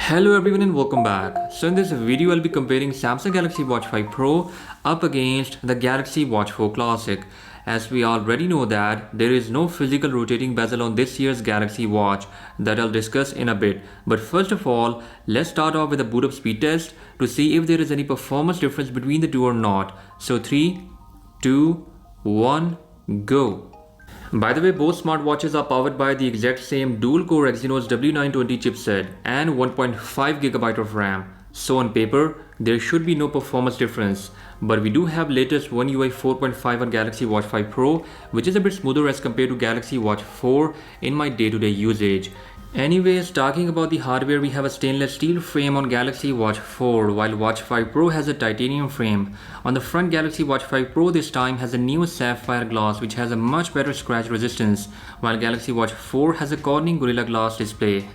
Hello everyone and welcome back. So in this video I'll be comparing Samsung Galaxy Watch 5 Pro up against the Galaxy Watch 4 Classic. As we already know that there is no physical rotating bezel on this year's Galaxy Watch that I'll discuss in a bit. But first of all, let's start off with a boot up speed test to see if there is any performance difference between the two or not. So 3, 2, 1, go. By the way, both smartwatches are powered by the exact same dual-core Exynos W920 chipset and 1.5 GB of RAM. So on paper, there should be no performance difference. But we do have latest One UI 4.5 on Galaxy Watch 5 Pro, which is a bit smoother as compared to Galaxy Watch 4 in my day-to-day usage. Anyways, talking about the hardware, we have a stainless steel frame on Galaxy Watch 4, while Watch 5 Pro has a titanium frame. On the front, Galaxy Watch 5 Pro this time has a new sapphire glass which has a much better scratch resistance, while Galaxy Watch 4 has a Corning Gorilla Glass display.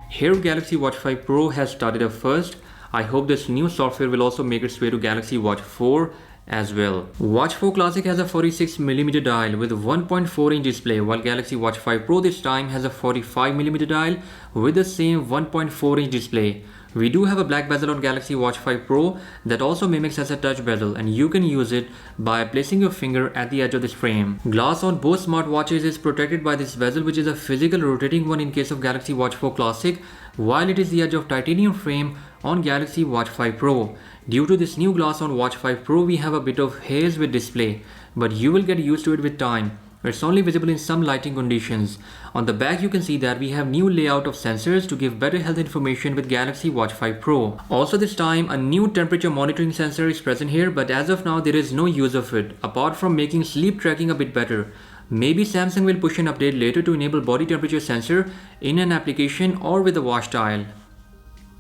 Here Galaxy Watch 5 Pro has started up first. I hope this new software will also make its way to Galaxy Watch 4 as well. Watch 4 Classic has a 46mm dial with a 1.4-inch display, while Galaxy Watch 5 Pro this time has a 45mm dial with the same 1.4-inch display. We do have a black bezel on Galaxy Watch 5 Pro that also mimics as a touch bezel, and you can use it by placing your finger at the edge of this frame. Glass on both smartwatches is protected by this bezel, which is a physical rotating one in case of Galaxy Watch 4 Classic, while it is the edge of titanium frame on Galaxy Watch 5 Pro. Due to this new glass on Watch 5 Pro, we have a bit of haze with display, but you will get used to it with time. It's only visible in some lighting conditions. On the back you can see that we have new layout of sensors to give better health information with Galaxy Watch 5 Pro. Also this time a new temperature monitoring sensor is present here, but as of now there is no use of it, apart from making sleep tracking a bit better. Maybe Samsung will push an update later to enable body temperature sensor in an application or with a watch dial.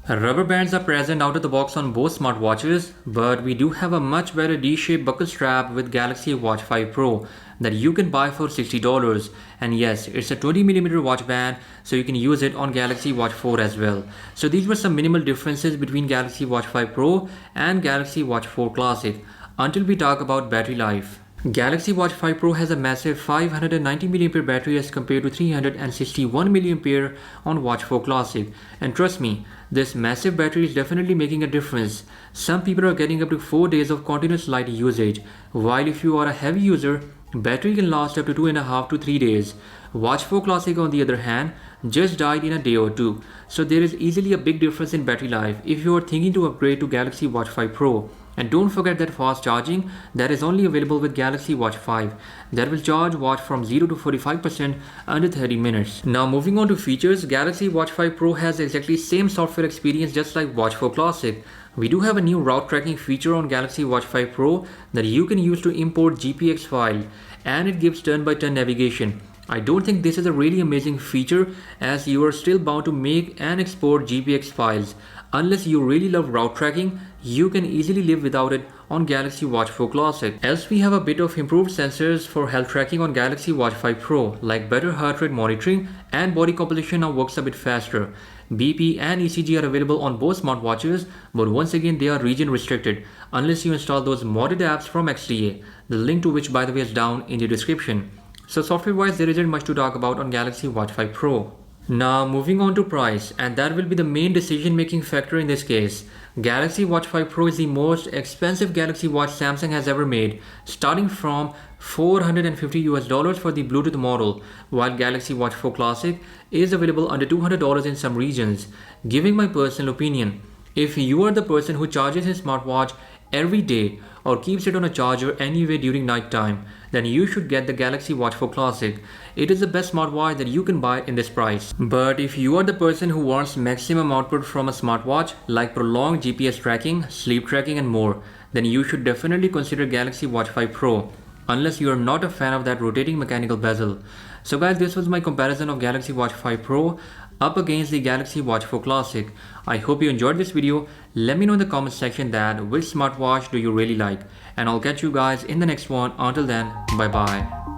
Rubber bands are present out of the box on both smartwatches, but we do have a much better D-shaped buckle strap with Galaxy Watch 5 Pro that you can buy for $60. And yes, it's a 20mm watch band, so you can use it on Galaxy Watch 4 as well. So these were some minimal differences between Galaxy Watch 5 Pro and Galaxy Watch 4 Classic, until we talk about battery life. Galaxy Watch 5 Pro has a massive 590mAh battery as compared to 361mAh on Watch 4 Classic. And trust me, this massive battery is definitely making a difference. Some people are getting up to 4 days of continuous light usage, while if you are a heavy user, battery can last up to 2.5 to 3 days. Watch 4 Classic on the other hand just died in a day or two. So there is easily a big difference in battery life if you are thinking to upgrade to Galaxy Watch 5 Pro. And don't forget that fast charging that is only available with Galaxy Watch 5 that will charge watch from 0 to 45% under 30 minutes. Now moving on to features, Galaxy Watch 5 Pro has exactly same software experience just like Watch 4 Classic. We do have a new route tracking feature on Galaxy Watch 5 Pro that you can use to import GPX file, and it gives turn-by-turn navigation. I don't think this is a really amazing feature as you are still bound to make and export GPX files. Unless you really love route tracking, you can easily live without it on Galaxy Watch 4 Classic. Else we have a bit of improved sensors for health tracking on Galaxy Watch 5 Pro, like better heart rate monitoring, and body composition now works a bit faster. BP and ECG are available on both smartwatches, but once again they are region restricted unless you install those modded apps from XDA, the link to which by the way is down in the description. So software wise there isn't much to talk about on Galaxy Watch 5 Pro. Now moving on to price, and that will be the main decision making factor in this case. Galaxy Watch 5 Pro is the most expensive Galaxy Watch Samsung has ever made, starting from $450 for the Bluetooth model, while Galaxy Watch 4 Classic is available under $200 in some regions. Giving my personal opinion, if you are the person who charges his smartwatch every day or keeps it on a charger anyway during night time, then you should get the Galaxy Watch 4 Classic. It is the best smartwatch that you can buy in this price. But if you are the person who wants maximum output from a smartwatch like prolonged GPS tracking, sleep tracking and more, then you should definitely consider Galaxy Watch 5 Pro, unless you are not a fan of that rotating mechanical bezel. So guys, this was my comparison of Galaxy Watch 5 Pro up against the Galaxy Watch 4 Classic. I hope you enjoyed this video. Let me know in the comment section that which smartwatch do you really like, and I'll catch you guys in the next one. Until then, bye bye.